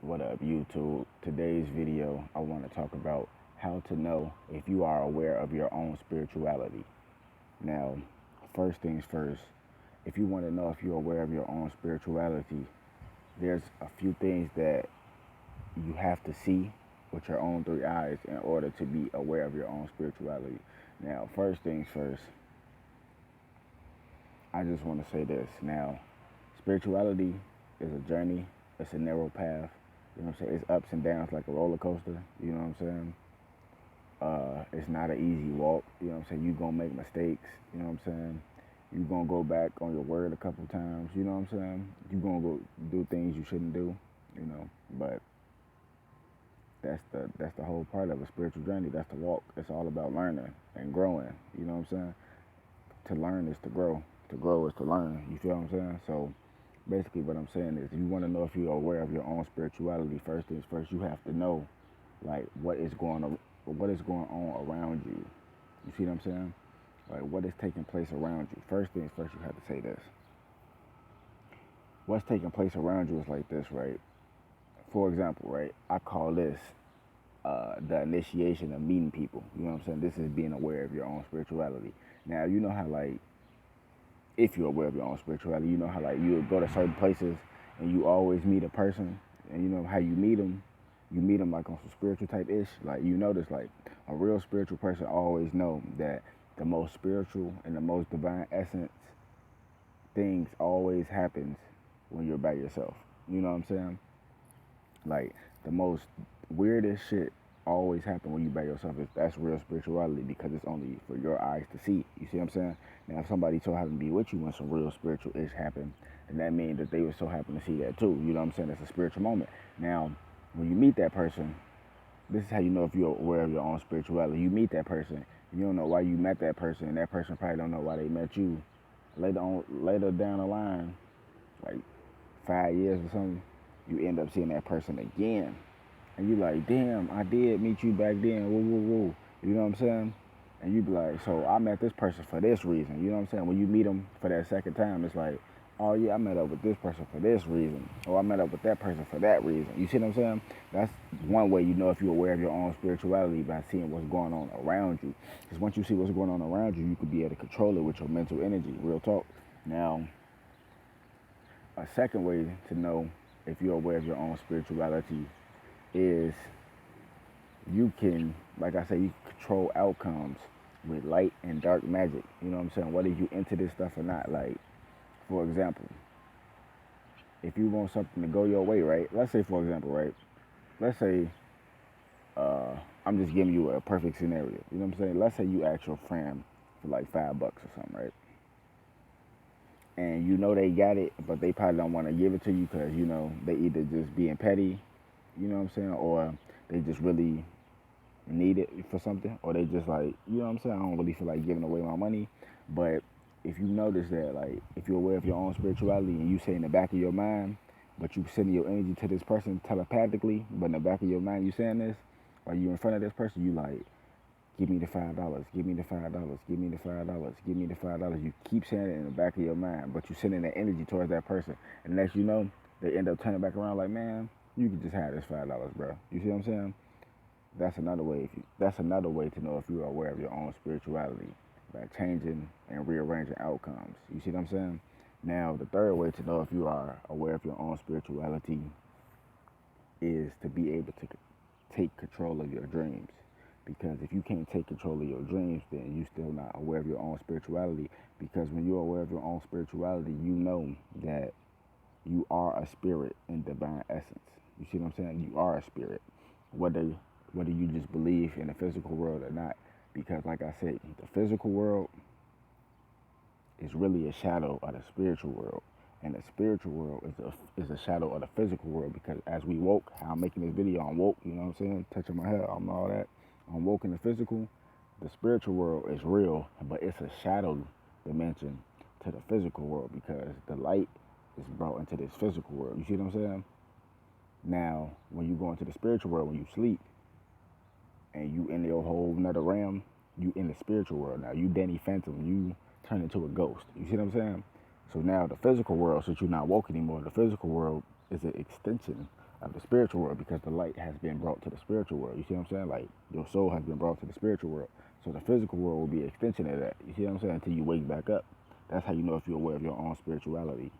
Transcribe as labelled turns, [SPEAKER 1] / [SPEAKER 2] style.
[SPEAKER 1] What up, YouTube? Today's video, I want to talk about how to know if you are aware of your own spirituality. Now, first things first, if you want to know if you're aware of your own spirituality, there's a few things that you have to see with your own three eyes in order to be aware of your own spirituality. Now, first things first, I just want to say this. Now, spirituality is a journey, it's a narrow path. You know what I'm saying? It's ups and downs like a roller coaster. You know what I'm saying? It's not an easy walk. You know what I'm saying? You gonna make mistakes. You know what I'm saying? You gonna go back on your word a couple times. You know what I'm saying? You gonna go do things you shouldn't do. You know, but that's the whole part of a spiritual journey. That's the walk. It's all about learning and growing. You know what I'm saying? To learn is to grow. To grow is to learn. You feel what I'm saying? So basically, what I'm saying is, you want to know if you're aware of your own spirituality. First things first, you have to know like what is going on around you. You see what I'm saying? Like what is taking place around you. First things first, you have to say this. What's taking place around you is like this, right? For example, right? I call this the initiation of meeting people. You know what I'm saying? This is being aware of your own spirituality. Now, you know how like if you're aware of your own spirituality, you know how like you go to certain places and you always meet a person, and you know how you meet them like on some spiritual type ish. Like you notice like a real spiritual person always know that the most spiritual and the most divine essence things always happens when you're by yourself. You know what I'm saying? Like the most weirdest shit always happen when you by yourself. That's real spirituality because it's only for your eyes to see. You see what I'm saying? Now, if somebody so happen to be with you when some real spiritual ish happen, then that means that they would so happen to see that too. You know what I'm saying? It's a spiritual moment. Now, when you meet that person, this is how you know if you're aware of your own spirituality. You meet that person, you don't know why you met that person, and that person probably don't know why they met you. Later down the line, like 5 years or something, you end up seeing that person again, and you like, damn, I did meet you back then. Woo, woo, woo. You know what I'm saying? And you be like, so I met this person for this reason. You know what I'm saying? When you meet them for that second time, it's like, oh yeah, I met up with this person for this reason, or I met up with that person for that reason. You see what I'm saying? That's one way you know if you're aware of your own spirituality, by seeing what's going on around you. Because once you see what's going on around you, you could be able to control it with your mental energy. Real talk. Now, a second way to know if you're aware of your own spirituality is you can, like I say, you can control outcomes with light and dark magic. You know what I'm saying? Whether you into this stuff or not. Like, for example, if you want something to go your way, right? Let's say, for example, right? Let's say, uh, I'm just giving you a perfect scenario. You know what I'm saying? Let's say you ask your friend for like $5 or something, right? And you know they got it, but they probably don't want to give it to you because you know they either just being petty, you know what I'm saying, or they just really need it for something, or they just like, you know what I'm saying, I don't really feel like giving away my money. But if you notice that, like, if you're aware of your own spirituality and you say in the back of your mind, but you sending your energy to this person telepathically, but in the back of your mind you saying this, or you in front of this person, you like, give me the $5, give me the $5, give me the $5, give me the $5. You keep saying it in the back of your mind, but you sending that energy towards that person, and next you know, they end up turning back around like, man, you could just have this $5, bro. You see what I'm saying? That's another way to know if you are aware of your own spirituality, by changing and rearranging outcomes. You see what I'm saying? Now, the third way to know if you are aware of your own spirituality is to be able to take control of your dreams. Because if you can't take control of your dreams, then you still not aware of your own spirituality. Because when you're aware of your own spirituality, you know that you are a spirit in divine essence. You see what I'm saying? You are a spirit, whether whether you just believe in the physical world or not. Because, like I said, the physical world is really a shadow of the spiritual world, and the spiritual world is a shadow of the physical world. Because as we woke, how I'm making this video, I'm woke. You know what I'm saying? Touching my head, I'm all that. I'm woke in the physical. The spiritual world is real, but it's a shadow dimension to the physical world because the light is brought into this physical world. You see what I'm saying? Now, when you go into the spiritual world, when you sleep and you in your whole another realm, you in the spiritual world. Now, you Danny Phantom, you turn into a ghost. You see what I'm saying? So now the physical world, since you're not woke anymore, the physical world is an extension of the spiritual world, because the light has been brought to the spiritual world. You see what I'm saying? Like your soul has been brought to the spiritual world. So the physical world will be an extension of that. You see what I'm saying? Until you wake back up. That's how you know if you're aware of your own spirituality.